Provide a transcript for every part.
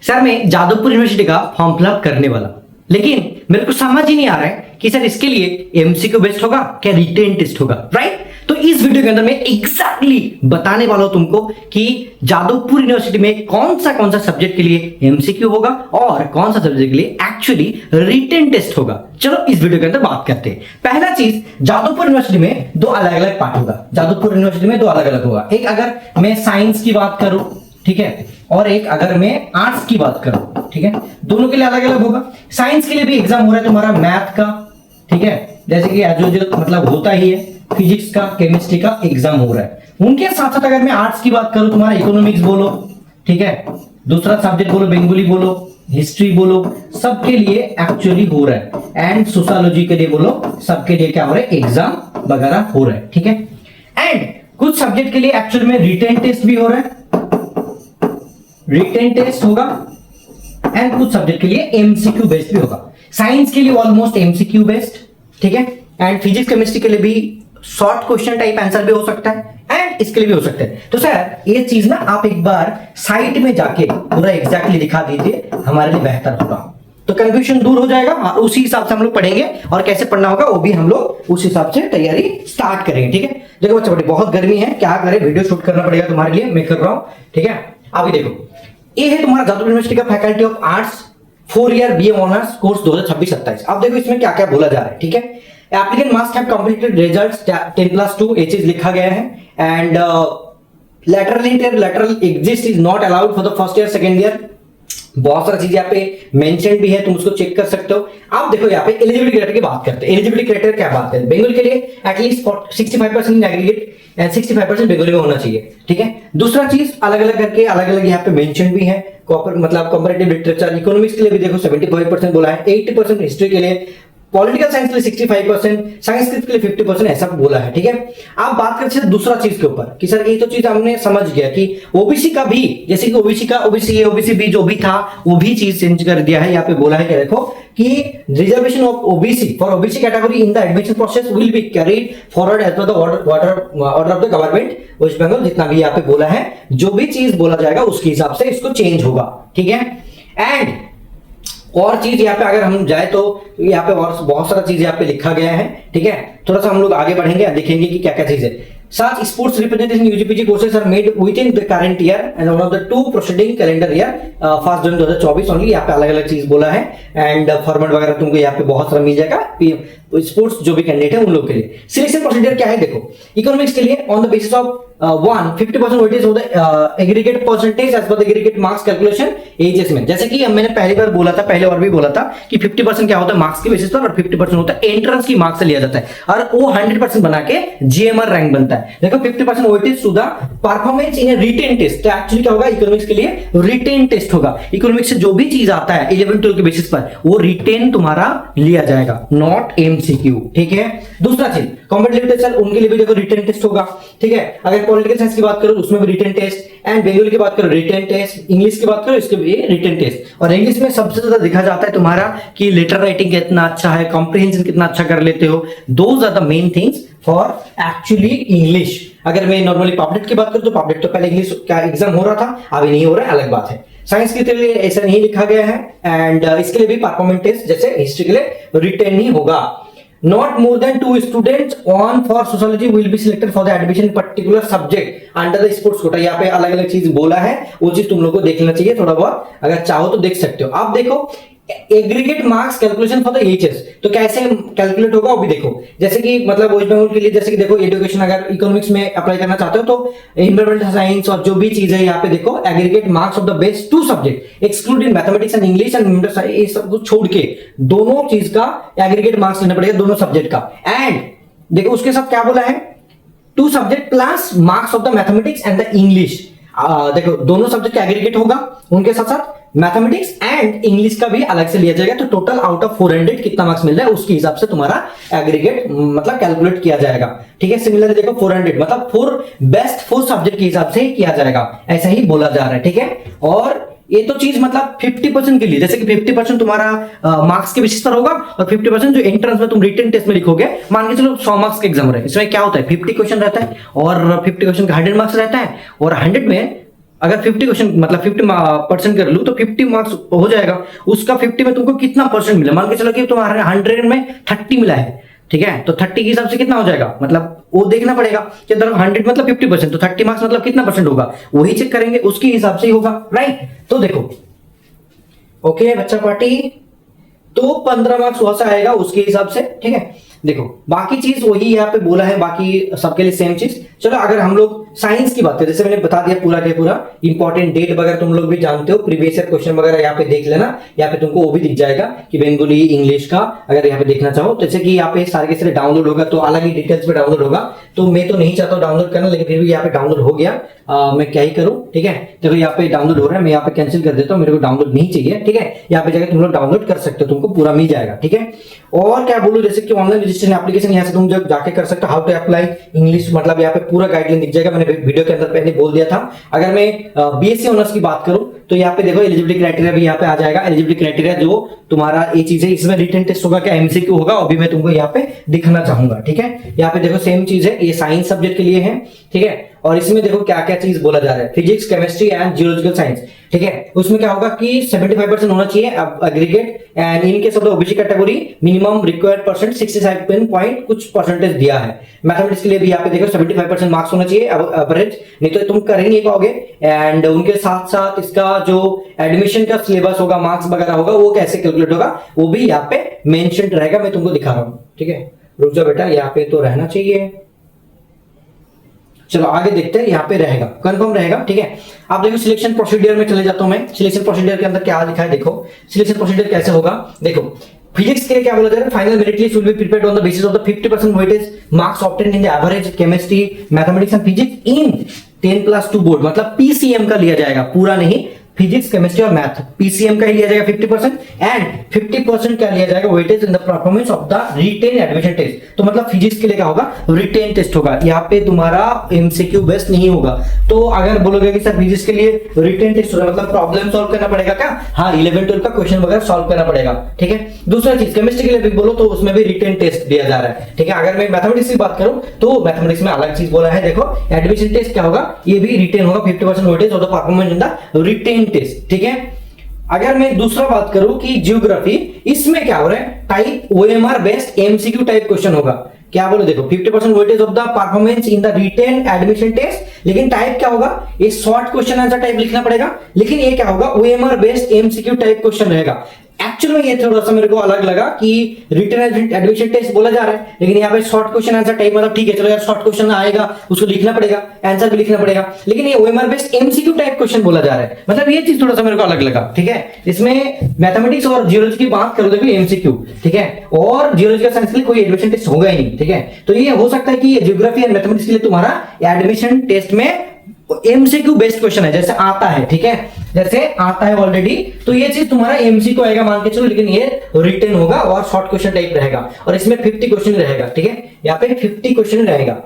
Sir मैं Jadavpur university का form fill up करने वाला, लेकिन मेरे को समझ ही नहीं आ रहा है कि सर इसके लिए एमसीक्यू बेस्ड होगा क्या रिटेन टेस्ट होगा, राइट। तो इस वीडियो के अंदर मैं एग्जैक्टली बताने वाला हूं तुमको कि जादवपुर यूनिवर्सिटी में कौन सा सब्जेक्ट के लिए एमसीक्यू होगा और कौन सा सब्जेक्ट के लिए एक्चुअली रिटेन टेस्ट होगा। चलो इस वीडियो के अंदर बात करते हैं। पहला चीज, जादवपुर यूनिवर्सिटी में दो अलग अलग पार्ट होगा। जादवपुर यूनिवर्सिटी में दो अलग अलग होगा। एक अगर मैं साइंस की बात करूं, ठीक है, और एक अगर मैं आर्ट्स की बात करूं, ठीक है, दोनों के लिए अलग अलग होगा। साइंस के लिए भी एग्जाम हो रहा है तुम्हारा मैथ का, ठीक है, जैसे कि एज यूजुअल मतलब होता ही है, फिजिक्स का, केमिस्ट्री का एग्जाम हो रहा है। उनके साथ साथ अगर मैं आर्ट्स की बात करूं, तुम्हारा इकोनॉमिक्स बोलो, ठीक है, दूसरा सब्जेक्ट बोलो, बंगाली बोलो, हिस्ट्री बोलो, सबके लिए एक्चुअली हो रहा है। एंड सोशियोलॉजी के लिए बोलो, सबके लिए क्या हो रहा है, एग्जाम वगैरह हो रहा है, ठीक है। एंड कुछ सब्जेक्ट के लिए एक्चुअली में रिटेन टेस्ट भी हो रहा है, रिटेन टेस्ट होगा, एंड कुछ सब्जेक्ट के लिए एमसीक्यू बेस्ड भी होगा। साइंस के लिए ऑलमोस्ट एमसीक्यू बेस्ड, ठीक है, एंड फिजिक्स केमिस्ट्री के लिए भी शॉर्ट क्वेश्चन टाइप आंसर भी हो सकता है, एंड इसके लिए भी हो सकता है। तो सर ये चीज ना आप एक बार साइट में जाके पूरा एग्जैक्टली दिखा दीजिए, हमारे लिए बेहतर होगा, तो कंफ्यूजन दूर हो जाएगा और उसी हिसाब से हम लोग पढ़ेंगे और कैसे पढ़ना होगा वो भी हम लोग उस हिसाब से तैयारी स्टार्ट करेंगे, ठीक है। देखो बच्चे, बड़ी बहुत गर्मी है, क्या करें, वीडियो शूट करना पड़ेगा तुम्हारे लिए, मैं कर रहा हूं, ठीक है। अभी देखो, ये है तुम्हारा जादवपुर यूनिवर्सिटी का faculty of arts 4 year BA honours course 2026-27। अब देखो इसमें क्या क्या बोला जा रहा है, ठीक है। Applicant must have completed results 10+2, ये चीज लिखा गया है। And lateral exist is not allowed for the first year second year। बहुत सारी चीज यहाँ पे मेंशन भी है, तुम उसको चेक कर सकते हो। अब देखो यहाँ पे एलिजिबिलिटी क्राइटेरिया की बात करते हैं। एलिजिबिलिटी क्राइटेरिया क्या बात है, बंगाल के लिए at least 65% in aggregate and 65% Bengali में होना चाहिए, ठीक है। दूसरा चीज अलग अलग करके अलग अलग यहाँ पे मेंशन भी है, मतलब कंपैरेटिव लिटरेचर। इकोनॉमिक्स के लिए भी देखो 75% बोला है, 80% हिस्ट्री के लिए, पॉलिटिकल साइंस के लिए 65%, संस्कृत के लिए 50% ऐसा बोला है, ठीक है। आप बात करते हैं दूसरा चीज के ऊपर कि सर ये तो चीज हमने समझ गया कि ओबीसी का भी, जैसे कि ओबीसी का ओबीसी ए ओबीसी बी जो भी था वो भी चीज चेंज कर दिया है। यहाँ पे बोला है कि देखो कि reservation of OBC for OBC category in the admission process will be carried forward as per the order of the government West Bengal. जितना भी यहाँ पे बोला है, जो भी चीज बोला जाएगा उसके हिसाब से इसको चेंज होगा, ठीक है। एंड और चीज यहाँ पे अगर हम जाए तो यहाँ पे और बहुत सारा चीज यहाँ पे लिखा गया है, ठीक है। थोड़ा सा हम लोग आगे बढ़ेंगे, देखेंगे कि क्या क्या चीज है। Such sports representation UGPG courses are made within the current year and one of the 2 proceeding calendar year, first June 2024 only। यहाँ पे अलग अलग चीज बोला है एंड फॉर्मेट वगैरह तुमको यहाँ पे बहुत सारा मिल जाएगा स्पोर्ट्स जो भी कैंडिडेट है उन लोग के लिए। सिलेक्शन प्रोसीजर क्या है, देखो इकोनॉमिक्स के लिए on the basis of 50% weightage of the aggregate percentage as per the aggregate marks calculation ages में। जैसे कि मैंने पहली बार बोला था, पहले और भी बोला था कि 50% क्या होता है मार्क्स के बेसिस पर और 50% होता है एंट्रेंस की मार्क्स से लिया जाता है और वो 100% बना के जीएमआर रैंक बनता है। देखो 50% weightage to the performance in a written test. तो एक्चुअली क्या होगा, इकोनॉमिक्स के लिए रिटेन टेस्ट होगा। इकोनॉमिक्स से जो भी चीज आता है 11-12 के बेसिस पर वो रिटेन तुम्हारा लिया जाएगा, नॉट एमसीक्यू, ठीक है। दूसरा चीज कॉम्पिटिटिव लिटरेचर, उनके लिए भी देखो रिटेन टेस्ट होगा, ठीक है। अगर पॉलिटिकल साइंस की बात करो उसमें भी रिटेन टेस्ट, एंड बंगाली की बात करो रिटेन टेस्ट, इंग्लिश की बात करो इसके भी रिटेन टेस्ट। और इंग्लिश में सबसे ज्यादा देखा जाता है तुम्हारा कि लेटर राइटिंग कितना अच्छा है, कॉम्प्रिहेंशन कितना अच्छा कर लेते हो। Those are the main things for actually English. अगर मैं नॉर्मली पब्लिक की बात करूं तो पब्लिक तो पहले इंग्लिश का एग्जाम हो रहा था, अभी नहीं हो रहा है, अलग बात है। साइंस के लिए ऐसा नहीं लिखा गया है एंड इसके लिए भी परफॉर्मेंस टेस्ट जैसे हिस्ट्री के लिए रिटेन ही होगा। Not more than 2 students on for sociology will be selected for the admission in particular subject under the sports quota। यहाँ पे अलग अलग चीज बोला है, वो चीज तुम लोग को देख लेना चाहिए थोड़ा बहुत, अगर चाहो तो देख सकते हो। आप देखो aggregate marks calculation for the HS, तो कैसे कैलकुलेट होगा वो भी देखो। जैसे कि मतलब वेस्ट बंगाल के लिए जैसे कि देखो एजुकेशन अगर इकोनॉमिक्स में अप्लाई करना चाहते हो तो एनवायरमेंटल साइंस और जो भी चीज है यहाँ पे देखो aggregate marks of the best 2 subject excluding mathematics and English and ये सब कुछ छोड़ के दोनों चीज का एग्रीगेट मार्क्स लेना पड़ेगा, दोनों सब्जेक्ट का। एंड देखो उसके साथ क्या बोला है, 2 subject plus marks of the mathematics and the English. देखो दोनों सब्जेक्ट का एग्रीगेट होगा, उनके साथ साथ मैथमेटिक्स एंड इंग्लिश का भी अलग से लिया जाएगा। तो टोटल आउट ऑफ 400 कितना मार्क्स मिल रहा है उसके हिसाब से तुम्हारा एग्रीगेट मतलब कैलकुलेट किया जाएगा, ठीक है। सिमिलरली देखो 400 मतलब 4 सब्जेक्ट के हिसाब से किया जाएगा, ऐसा ही बोला जा रहा है, ठीक है। और ये तो चीज मतलब 50% के लिए, जैसे कि 50% तुम्हारा मार्क्स के बेसिस पर होगा और 50% जो एंट्रेंस में तुम रिटन टेस्ट में लिखोगे। मान के चलो 100 मार्क्स का एग्जाम रहा है, इसमें क्या होता है 50 क्वेश्चन रहता है और 50 क्वेश्चन का 100 मार्क्स रहता है और 100 में अगर 50 क्वेश्चन मतलब 50% कर लूँ तो 50 मार्क्स हो जाएगा। उसका 50 में तुमको कितना परसेंट मिला, मान के चलो कि तुम्हारे 100 में 30 मिला है, ठीक है, तो 30 के हिसाब से कितना हो जाएगा, मतलब वो देखना पड़ेगा कि 100 मतलब 50%, तो 30 मार्क्स मतलब कितना परसेंट होगा, वही चेक करेंगे, उसके हिसाब से ही होगा, राइट। तो देखो ओके बच्चा पार्टी, तो 15 मार्क्स वहां से आएगा उसके हिसाब से, ठीक है। देखो बाकी चीज वही यहाँ पे बोला है, बाकी सबके लिए सेम चीज। चलो अगर हम लोग साइंस की बात करें, जैसे मैंने बता दिया पूरा के पूरा इंपॉर्टेंट डेट वगैरह तुम लोग भी जानते हो, प्रीवियस ईयर क्वेश्चन वगैरह यहाँ पे देख लेना, यहाँ पे तुमको वो भी दिख जाएगा कि बंगाली इंग्लिश का अगर यहाँ पे देखना चाहो, जैसे कि यहाँ पे सारे के सारे डाउनलोड होगा तो अलग ही डिटेल्स पे डाउनलोड होगा, तो मैं तो नहीं चाहता हूँ डाउनलोड करना, लेकिन फिर भी यहाँ पे डाउनलोड हो गया, मैं क्या ही करूँ, ठीक है। देखो यहाँ पे डाउनलोड हो रहा है, मैं यहाँ पे कैंसिल कर देता हूँ, मेरे को डाउनलोड नहीं चाहिए, ठीक है। यहाँ पे जाकर तुम लोग डाउनलोड कर सकते हो, तुमको पूरा मिल जाएगा, ठीक है। और क्या बोलूं, जैसे कि ऑनलाइन रजिस्ट्रेशन एप्लीकेशन यहाँ से तुम जब जाके कर सकते हो, हाउ टू अप्लाई इंग्लिश, मतलब यहाँ पे पूरा गाइडलाइन दिख जाएगा, मैंने वीडियो के अंदर पहले बोल दिया था। अगर मैं बीएससी ऑनर्स की बात करूं तो यहाँ पे देखो एलिजिबिलिटी क्राइटेरिया भी यहाँ पे आ जाएगा, एलिजिबिलिटी क्राइटेरिया जो तुम्हारा ये चीज है, इसमें रिटन टेस्ट होगा क्या एमसीक्यू होगा, अभी मैं तुमको यहाँ पे दिखाना चाहूंगा, ठीक है। यहाँ पे देखो सेम चीज है, ये साइंस सब्जेक्ट के लिए है, ठीक है। और इसमें देखो क्या क्या चीज बोला जा रहा है, physics, chemistry and geological science, ठीक है। उसमें क्या होगा कि 75% होना चाहिए aggregate, and in case of the OBC category minimum required percent 67 point कुछ परसेंटेज दिया है। मैथमेटिक्स के लिए भी यहाँ पे देखो 75% मार्क्स होना चाहिए एवरेज, नहीं तो तुम कर ही नहीं पाओगे। एंड उनके साथ साथ इसका जो एडमिशन का सिलेबस होगा, मार्क्स वगैरह होगा, वो कैसे कैलकुलेट होगा वो भी यहाँ पे मेंशन रहेगा, मैं तुमको दिखा रहा हूँ, ठीक है। रुक जाओ बेटा, यहाँ पे तो रहना चाहिए। चलो आगे देखते हैं, यहाँ पे रहेगा, कंफर्म रहेगा, ठीक है। आप देखो सिलेक्शन प्रोसीडियर में चले जाता हूं मैं, सिलेक्शन प्रोसीडियर के अंदर क्या लिखा है, देखो सिलेक्शन प्रोसीडियर कैसे होगा। देखो फिजिक्स के लिए क्या बोला जा रहा है, final merit list will be prepared on the basis of the 50% weightage marks obtained in the average chemistry, mathematics and physics in 10+2 board, मतलब पीसीएम का लिया जाएगा, पूरा नहीं, फिजिक्स, केमिस्ट्री और मैथ पीसीएम का ही लिया जाएगा 50%, एंड 50% क्या लिया जाएगा weightage in the performance of the written admission test. तो मतलब फिजिक्स के लिए क्या होगा, रिटेन टेस्ट होगा, यहाँ पे तुम्हारा एमसीक्यू बेस्ड नहीं होगा। तो अगर बोलोगे कि सर फिजिक्स के लिए रिटेन टेस्ट होगा, मतलब प्रॉब्लम सॉल्व करना पड़ेगा क्या, हाँ 11-12 का क्वेश्चन वगैरह सॉल्व करना पड़ेगा, ठीक है। दूसरा चीज केमिस्ट्री के लिए भी बोलो तो उसमें भी रिटेन टेस्ट दिया जा रहा है, ठीक है। अगर मैं मैथमेटिक्स की बात करूं तो मैथमेटिक्स में अलग चीज बोला है, देखो एडमिशन टेस्ट क्या होगा, ये भी रिटेन होगा, 50% weightage of the performance in the written test, ठीक है। अगर मैं दूसरा बात करूं कि जियोग्राफी, इसमें क्या हो रहा है, type OMR based MCQ type question होगा। क्या बोलो, देखो 50% weightage of the performance in the written admission test, लेकिन टाइप क्या होगा, ये शॉर्ट क्वेश्चन आंसर टाइप लिखना पड़ेगा, लेकिन ये क्या होगा, OMR based MCQ type question रहेगा। एक्चुअल में ये थोड़ा सा मेरे को अलग लगा कि रिटन एडमिशन टेस्ट बोला जा रहा है, लेकिन यहाँ पे शॉर्ट क्वेश्चन आंसर टाइप, मतलब ठीक है चलो यार शॉर्ट क्वेश्चन आएगा उसको लिखना पड़ेगा, आंसर भी लिखना पड़ेगा, लेकिन ये OMR based MCQ type question बोला जा रहा है, मतलब ये चीज थोड़ा सा मेरे को अलग लगा, ठीक है। इसमें मैथमेटिक्स और जियोलॉजी की बात करो तो एमसीक्यू, ठीक है, और जियोलॉजिकल साइंस के लिए कोई एडमिशन टेस्ट होगा ही नहीं, ठीक है। तो ये हो सकता है कि जियोग्राफी और मैथमेटिक्स के लिए तुम्हारा एडमिशन टेस्ट में एमसीक्यू बेस्ड क्वेश्चन है, जैसे आता है, ठीक है, जैसे आता है ऑलरेडी, तो ये चीज तुम्हारा एमसीक्यू आएगा मान के चलो, लेकिन ये रिटन होगा और शॉर्ट क्वेश्चन टाइप रहेगा, और इसमें 50 क्वेश्चन रहेगा, ठीक है, यहाँ पे 50 क्वेश्चन रहेगा।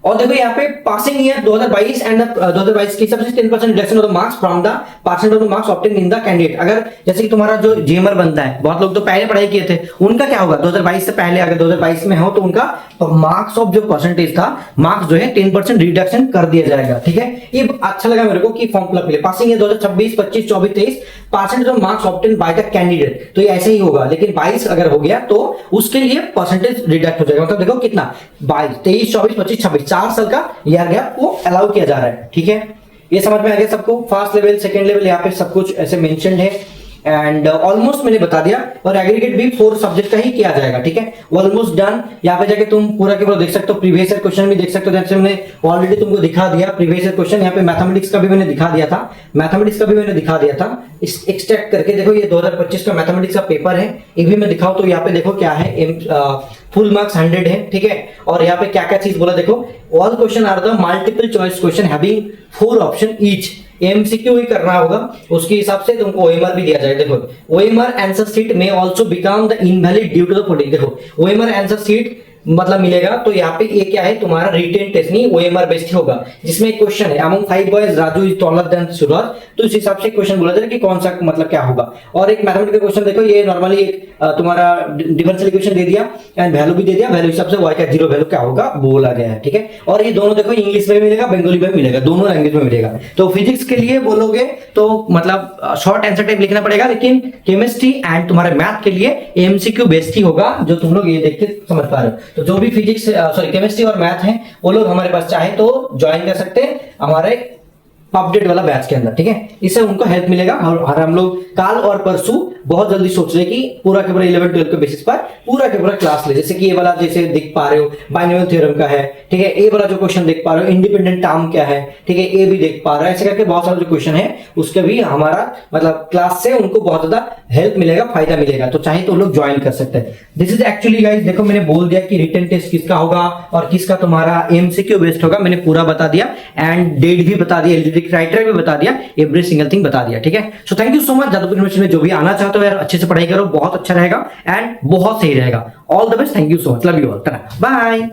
और देखो यहाँ पे पासिंग ईयर 2022 एंड 2022 के हिसाब से 10% reduction of the marks from the percent of the marks obtain in the candidate. अगर जैसे कि तुम्हारा जो जेमर बनता है, बहुत लोग तो पहले पढ़ाई किए थे, उनका क्या होगा 2022 से पहले, अगर 2022 में हो तो उनका मार्क्स ऑफ जो परसेंटेज था, मार्क्स जो है 10% रिडक्शन कर दिया जाएगा, ठीक है। ये अच्छा लगा मेरे को कि फॉर्म फिलअप के लिए passing year 2026, 25, 24, 23 percent of marks obtain by the candidate, तो ये ऐसे ही होगा, लेकिन 22 अगर हो गया तो उसके लिए परसेंटेज रिडक्ट हो जाएगा, मतलब देखो कितना 22, 23, 24, 25, 26 4 साल का ईयर गैप वो अलाउ किया जा रहा है, ठीक है। ये समझ में आ गया सबको, फर्स्ट लेवल सेकंड लेवल यहाँ पे सब कुछ ऐसे मेंशन्ड है, एंड ऑलमोस्ट मैंने बता दिया, और एग्रीगेट भी 4 सब्जेक्ट का ही किया जाएगा, ठीक है, ऑलमोस्ट डन। यहाँ पे जाके तुम पूरा के पूरा देख सकते हो, प्रीवियस ईयर क्वेश्चन भी देख सकते हो, जैसे मैंने ऑलरेडी तुमको दिखा दिया प्रीवियस ईयर क्वेश्चन, यहाँ पे मैथमेटिक्स का भी मैंने दिखा दिया था, एक्सट्रैक्ट करके देखो, ये 2025 का मैथमेटिक्स का पेपर है, एक भी मैं दिखाऊं तो यहाँ पे देखो क्या है, फुल मार्क्स 100 है, ठीक है। और यहाँ पे क्या क्या चीज बोला देखो, all question are the multiple choice question having 4 option each, MCQ ही करना होगा, उसके हिसाब से तुमको ओएमआर भी दिया जाएगा। देखो ओएमआर आंसर शीट में also become the invalid due to the folding, देखो ओएमआर आंसर शीट मतलब मिलेगा। तो यहाँ पे ये क्या है तुम्हारा रिटेन टेस्ट नहीं ओएमआर बेस्ड होगा, जिसमें एक क्वेश्चन है among 5 boys Raju is taller than Suraj, तो इस हिसाब से क्वेश्चन बोला जाए कि कौन सा मतलब क्या होगा। और एक मैथमेटिकल क्वेश्चन देखो, ये नॉर्मली एक तुम्हारा डिफरेंशियल इक्वेशन दे दिया एंड वैल्यू भी दे दिया, वैल्यू हिसाब से y का जीरो वैल्यू क्या होगा बोला गया है, ठीक है। और ये दोनों देखो इंग्लिश में मिलेगा, बंगाली में मिलेगा, दोनों लैंग्वेज में मिलेगा। तो फिजिक्स के लिए बोलोगे तो मतलब शॉर्ट आंसर टाइप लिखना पड़ेगा, लेकिन केमिस्ट्री एंड तुम्हारे मैथ के लिए एमसीक्यू बेस्ड ही होगा, जो तुम लोग ये देख के समझ पा रहे हो। तो जो भी फिजिक्स सॉरी केमिस्ट्री और मैथ है वो लोग हमारे पास चाहे तो ज्वाइन कर सकते हैं हमारे अपडेट वाला बैच के अंदर, ठीक है। इससे उनको हेल्प मिलेगा। और हम लोग कल और परसों बहुत जल्दी सोच रहे कि पूरा के पूरा 11 12 के बेसिस पर पूरा के पूरा क्लास ले, जैसे कि ये वाला जैसे देख पा रहे हो बाइनोमियल थ्योरम का है, ठीक है। ये वाला जो क्वेश्चन देख पा रहे हो इंडिपेंडेंट टर्म क्या है, ठीक है, ये भी देख पा रहे हो। ऐसे करके बहुत सारे जो क्वेश्चन है उसके भी हमारा मतलब क्लास से उनको बहुत ज्यादा हेल्प मिलेगा, फायदा मिलेगा। तो चाहे तो लोग ज्वाइन कर सकते हैं। दिस इज एक्चुअली गाइस, देखो मैंने बोल दिया कि रिटन टेस्ट किसका होगा और किसका तुम्हारा एमसीक्यू बेस्ड होगा, मैंने पूरा बता दिया एंड डेट भी बता दिया, एलिजिबिलिटी क्राइटेरिया भी बता दिया, एवरी सिंगल थिंग बता दिया, ठीक है। So thank you so much. Jadavpur university में जो भी आना चाहते हो यार अच्छे से पढ़ाई करो, बहुत अच्छा रहेगा एंड बहुत सही रहेगा। All the best, thank you so much, love you all, bye.